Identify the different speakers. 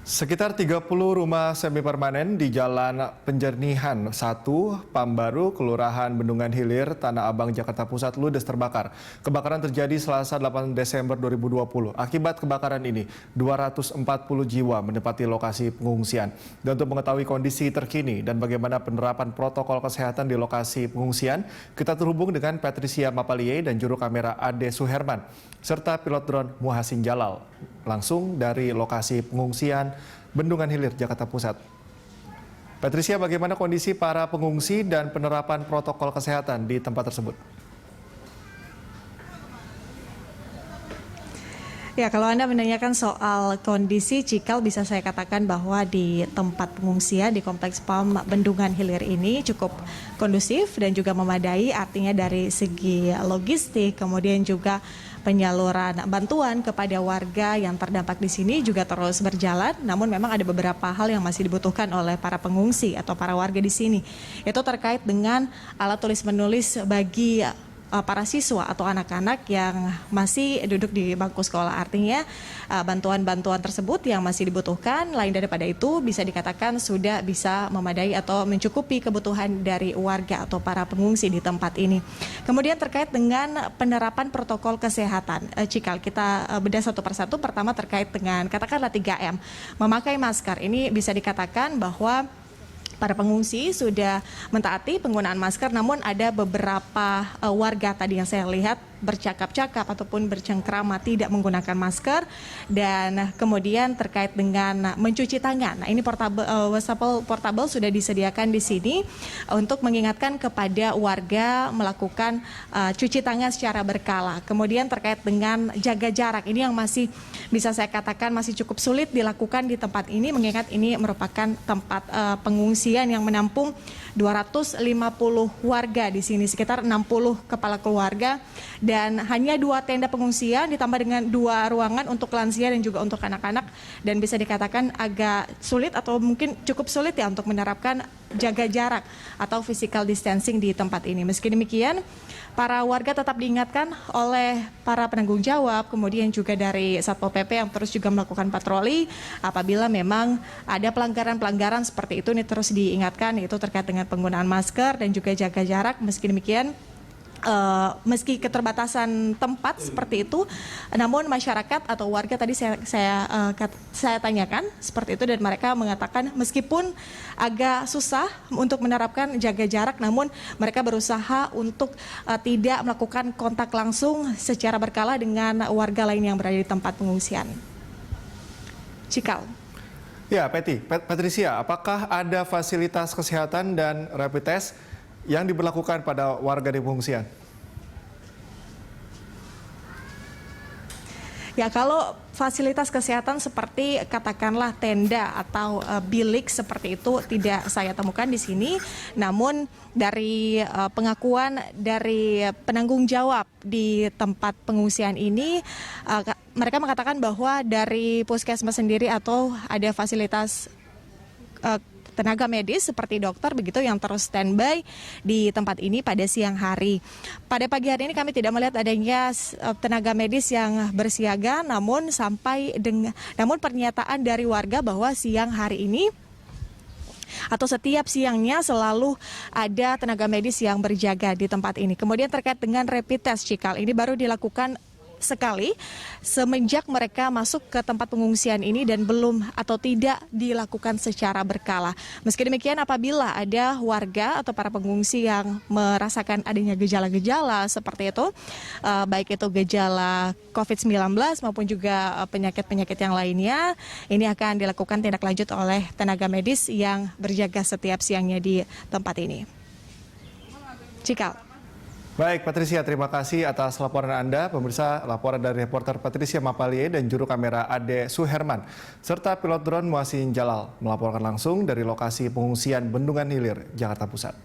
Speaker 1: Sekitar 30 rumah semi permanen di Jalan Penjernihan 1, Pambaru, Kelurahan Bendungan Hilir, Tanah Abang, Jakarta Pusat ludes terbakar. Kebakaran terjadi Selasa 8 Desember 2020. Akibat kebakaran ini, 240 jiwa menempati lokasi pengungsian. Dan untuk mengetahui kondisi terkini dan bagaimana penerapan protokol kesehatan di lokasi pengungsian, kita terhubung dengan Patricia Mapalie dan juru kamera Ade Suherman, serta pilot drone Muhasin Jalal, langsung dari lokasi pengungsian Bendungan Hilir, Jakarta Pusat. Patricia, bagaimana kondisi para pengungsi dan penerapan protokol kesehatan di tempat tersebut?
Speaker 2: Ya, kalau Anda menanyakan soal kondisi Cikal, bisa saya katakan bahwa di tempat pengungsian di Kompleks PAM Bendungan Hilir ini cukup kondusif dan juga memadai, artinya dari segi logistik, kemudian juga penyaluran bantuan kepada warga yang terdampak di sini juga terus berjalan. Namun memang ada beberapa hal yang masih dibutuhkan oleh para pengungsi atau para warga di sini. Itu terkait dengan alat tulis menulis bagi para siswa atau anak-anak yang masih duduk di bangku sekolah. Artinya bantuan-bantuan tersebut yang masih dibutuhkan, lain daripada itu bisa dikatakan sudah bisa memadai atau mencukupi kebutuhan dari warga atau para pengungsi di tempat ini. Kemudian terkait dengan penerapan protokol kesehatan, Cikal, kita bedah satu persatu. Pertama terkait dengan katakanlah 3M, memakai masker. Ini bisa dikatakan bahwa para pengungsi sudah mentaati penggunaan masker, namun ada beberapa warga tadi yang saya lihat bercakap-cakap ataupun bercengkrama tidak menggunakan masker. Dan kemudian terkait dengan mencuci tangan. Nah, ini wastafel portable sudah disediakan di sini untuk mengingatkan kepada warga melakukan cuci tangan secara berkala. Kemudian terkait dengan jaga jarak, ini yang masih bisa saya katakan masih cukup sulit dilakukan di tempat ini, mengingat ini merupakan tempat pengungsian yang menampung 250 warga di sini, sekitar 60 kepala keluarga, dan hanya 2 tenda pengungsian ditambah dengan 2 ruangan untuk lansia dan juga untuk anak-anak, dan bisa dikatakan agak sulit atau mungkin cukup sulit ya untuk menerapkan jaga jarak atau physical distancing di tempat ini. Meski demikian, para warga tetap diingatkan oleh para penanggung jawab, kemudian juga dari Satpol PP yang terus juga melakukan patroli. Apabila memang ada pelanggaran-pelanggaran seperti itu, ini terus diingatkan, yaitu terkait dengan penggunaan masker dan juga jaga jarak. Meski demikian, meski keterbatasan tempat seperti itu, namun masyarakat atau warga tadi saya tanyakan seperti itu, dan mereka mengatakan meskipun agak susah untuk menerapkan jaga jarak, namun mereka berusaha untuk tidak melakukan kontak langsung secara berkala dengan warga lain yang berada di tempat pengungsian. Cikal.
Speaker 1: Ya, Patricia, apakah ada fasilitas kesehatan dan rapid test yang diberlakukan pada warga di pengungsian?
Speaker 2: Ya, kalau fasilitas kesehatan seperti katakanlah tenda atau bilik seperti itu tidak saya temukan di sini. Namun dari pengakuan dari penanggung jawab di tempat pengungsian ini, mereka mengatakan bahwa dari puskesmas sendiri atau ada fasilitas tenaga medis seperti dokter begitu yang terus standby di tempat ini pada siang hari. Pada pagi hari ini kami tidak melihat adanya tenaga medis yang bersiaga, namun pernyataan dari warga bahwa siang hari ini atau setiap siangnya selalu ada tenaga medis yang berjaga di tempat ini. Kemudian terkait dengan rapid test, Cikal, ini baru dilakukan sekali semenjak mereka masuk ke tempat pengungsian ini dan belum atau tidak dilakukan secara berkala. Meski demikian, apabila ada warga atau para pengungsi yang merasakan adanya gejala-gejala seperti itu, baik itu gejala COVID-19 maupun juga penyakit-penyakit yang lainnya, ini akan dilakukan tindak lanjut oleh tenaga medis yang berjaga setiap siangnya di tempat ini. Cikal.
Speaker 1: Baik, Patricia, terima kasih atas laporan Anda. Pemirsa, laporan dari reporter Patricia Mapalie dan juru kamera Ade Suherman, serta pilot drone Muhasin Jalal melaporkan langsung dari lokasi pengungsian Bendungan Hilir, Jakarta Pusat.